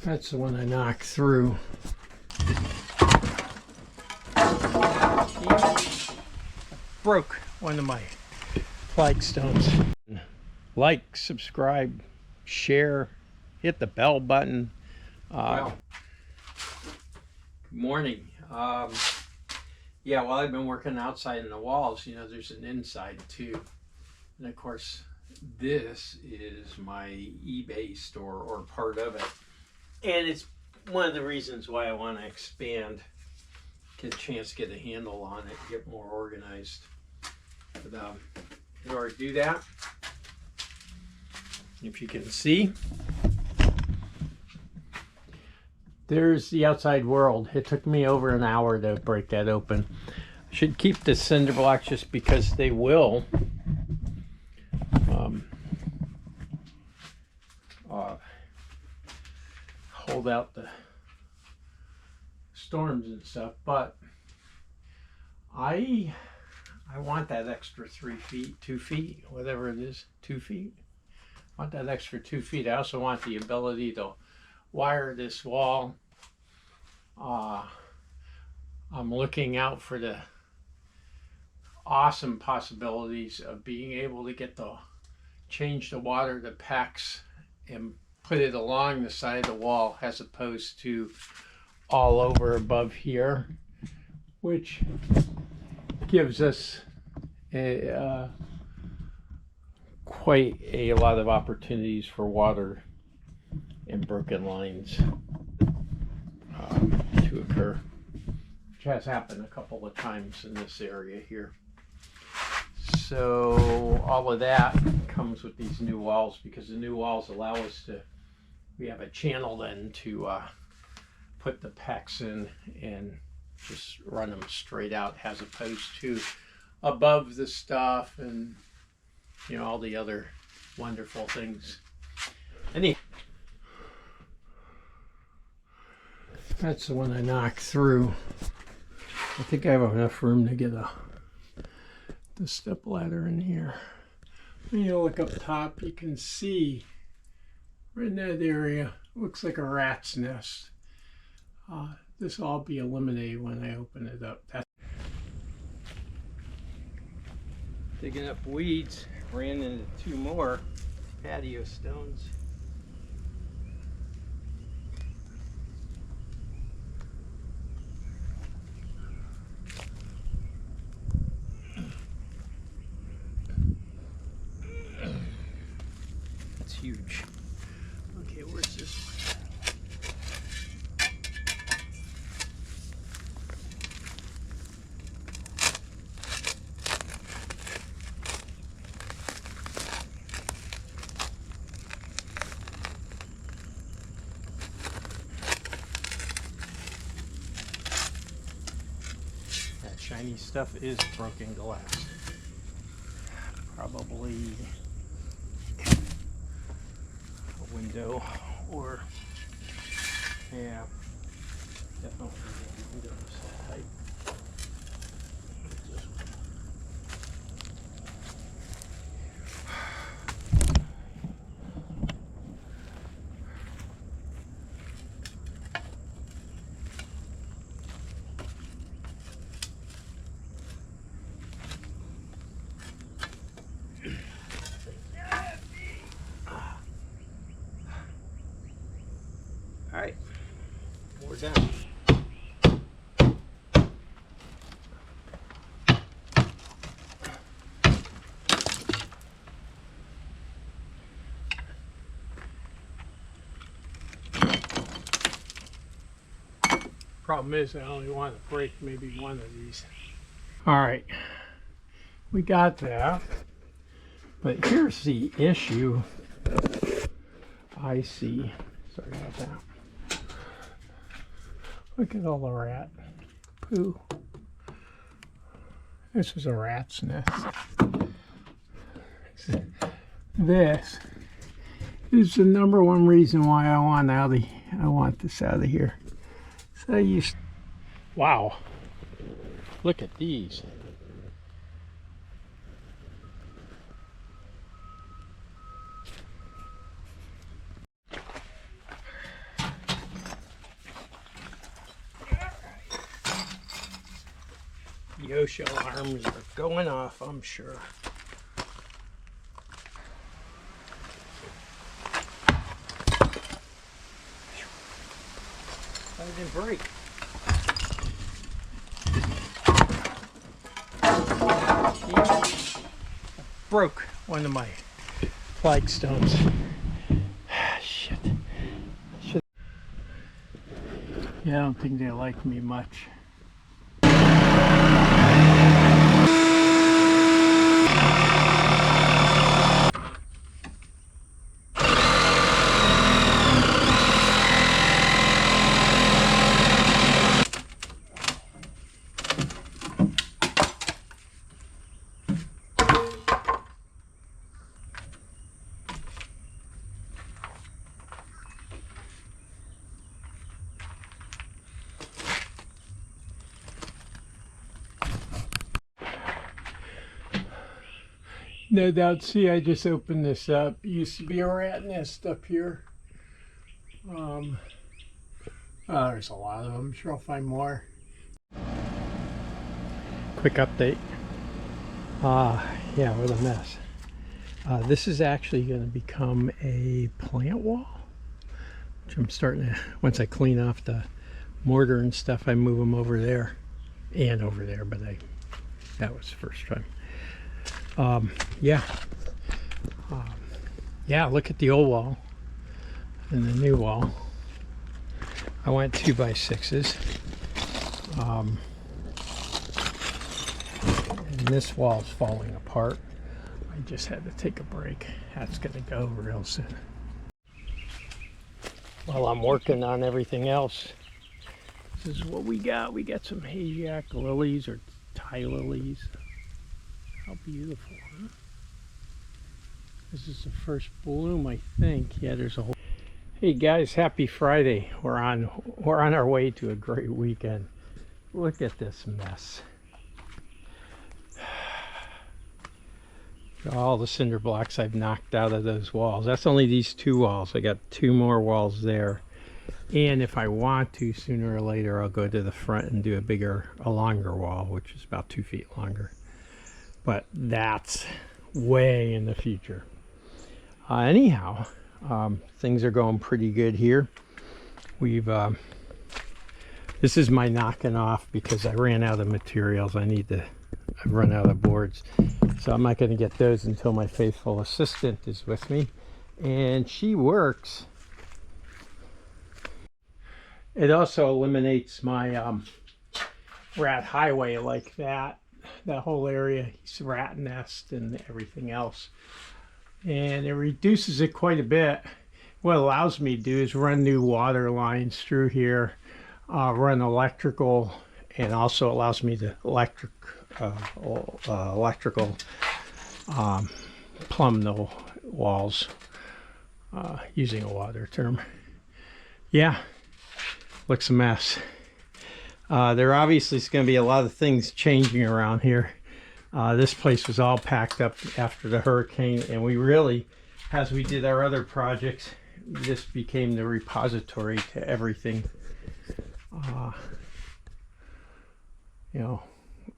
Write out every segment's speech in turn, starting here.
That's the one I knocked through. Broke one of my flagstones. Like, subscribe, share, hit the bell button. Good morning. Yeah, well, I've been working outside in the walls. You know, there's an inside too. And of course, this is my eBay store, or part of it. And it's one of the reasons why I want to expand, get a chance to get a handle on it, get more organized. But in order to do that, if you can see, there's the outside world. It took me over an hour to break that open. I should keep the cinder blocks just because they will hold out the storms and stuff, but I want that extra 3 feet, 2 feet, whatever it is, 2 feet. I want that extra 2 feet. I also want the ability to wire this wall. I'm looking out for the awesome possibilities of being able to get change the water to PEX and put it along the side of the wall as opposed to all over above here, which gives us quite a lot of opportunities for water and broken lines to occur, which has happened a couple of times in this area here. So all of that comes with these new walls, because the new walls allow us to, we have a channel then to put the PEX in and just run them straight out, as opposed to above the stuff and, you know, all the other wonderful things. That's the one I knocked through. I think I have enough room to get the step ladder in here. When you look up top, you can see right in that area, looks like a rat's nest. This will all be eliminated when I open it up. Digging up weeds, ran into 2 more patio stones. That's huge. Okay, where's this one? That shiny stuff is broken glass. Probably a window, or yeah, definitely windows that height. This one. All right, we're done. Problem is, I only want to break maybe one of these. All right, we got that. But here's the issue I see. Sorry about that. Look at all the rat poo. This is a rat's nest. This is the #1 reason why I want this out of here. So wow, look at these. OSHA alarms are going off, I'm sure. I didn't break. Broke one of my flagstones. Shit. Yeah, I don't think they like me much. No doubt. See, I just opened this up. Used to be a rat nest up here. There's a lot of them. I'm sure I'll find more. Quick update. Yeah, what a mess. This is actually going to become a plant wall, which I'm starting to, once I clean off the mortar and stuff, I move them over there and over there, but that was the first time. Yeah, look at the old wall and the new wall. I went 2x6s, and this wall's falling apart. I just had to take a break. That's gonna go real soon. While I'm working on everything else, this is what we got. We got some Hayjack lilies or Thai lilies. How beautiful, huh? This is the first bloom, I think. Yeah, there's a whole... Hey guys, happy Friday. We're on our way to a great weekend. Look at this mess. All the cinder blocks I've knocked out of those walls. That's only these two walls. I got two more walls there. And if I want to, sooner or later, I'll go to the front and do a longer wall, which is about 2 feet longer. But that's way in the future. Anyhow, things are going pretty good here. We've this is my knocking off because I ran out of materials. I've run out of boards, so I'm not going to get those until my faithful assistant is with me, and she works. It also eliminates my rat highway like that whole area, rat nest and everything else, and it reduces it quite a bit. What it allows me to do is run new water lines through here, run electrical, and also allows me to plumb the walls using a water term. Yeah, looks a mess. There obviously is going to be a lot of things changing around here. This place was all packed up after the hurricane, and we really, as we did our other projects, this became the repository to everything. You know,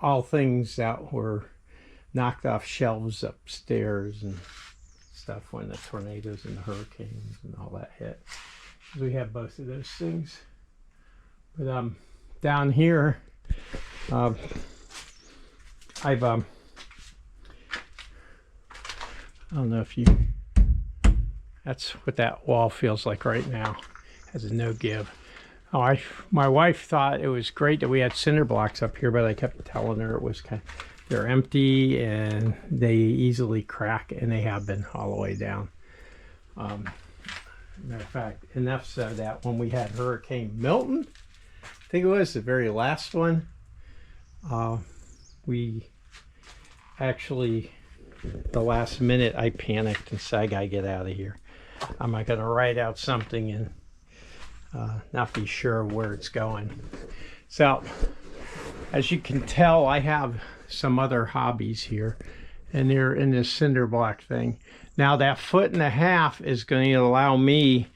all things that were knocked off shelves upstairs and stuff when the tornadoes and the hurricanes and all that hit. We have both of those things. But down here, I don't know if you, that's what that wall feels like right now. Has a no give. Oh, my wife thought it was great that we had cinder blocks up here, but I kept telling her it was they're empty and they easily crack, and they have been all the way down. Matter of fact, enough so that when we had Hurricane Milton, I think it was the very last one, we actually, the last minute, I panicked and said, I gotta get out of here. I'm not gonna write out something and not be sure where it's going. So, as you can tell, I have some other hobbies here, and they're in this cinder block thing. Now that 1.5 feet is going to allow me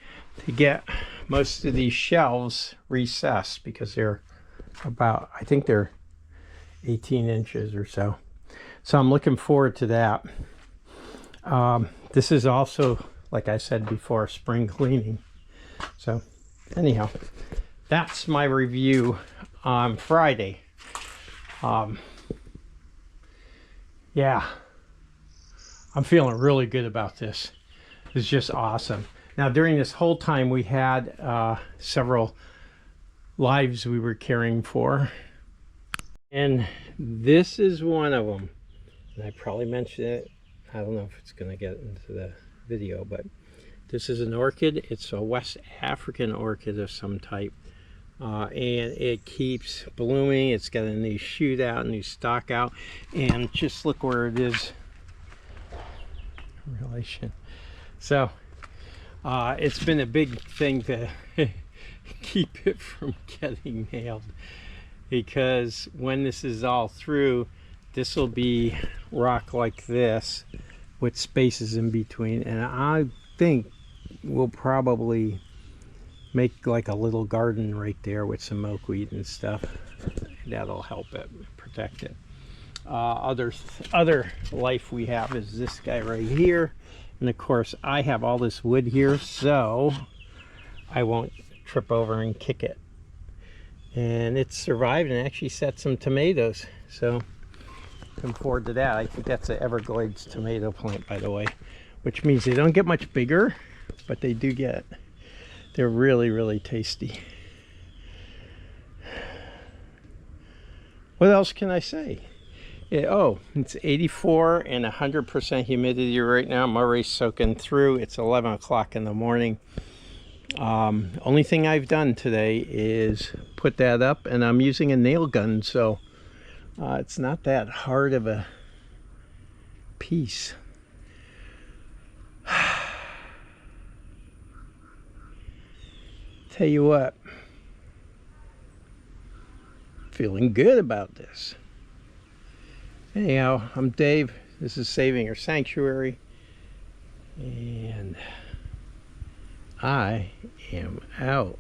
to get most of these shelves recessed, because they're about, I think they're 18 inches or so. So I'm looking forward to that. This is also, like I said before, spring cleaning. So anyhow, that's my review on Friday. Yeah, I'm feeling really good about this. It's just awesome. Now, during this whole time, we had several lives we were caring for. And this is one of them. And I probably mentioned it. I don't know if it's going to get into the video, but this is an orchid. It's a West African orchid of some type. And it keeps blooming. It's got a new shoot out, a new stalk out. And just look where it is. Relation. So it's been a big thing to keep it from getting nailed, because when this is all through, this will be rock like this with spaces in between, and I think we'll probably make like a little garden right there with some milkweed and stuff. That'll help it, protect it. Other life we have is this guy right here, and of course I have all this wood here so I won't trip over and kick it. And it's survived and actually set some tomatoes, so looking forward to that. I think that's an Everglades tomato plant, by the way, which means they don't get much bigger, but they do get, they're really, really tasty. What else can I say? Oh, it's 84 and 100% humidity right now. I'm already soaking through. It's 11 o'clock in the morning. Only thing I've done today is put that up, and I'm using a nail gun, so it's not that hard of a piece. Tell you what, feeling good about this. Anyhow, I'm Dave. This is Saving Your Sanctuary, and I am out.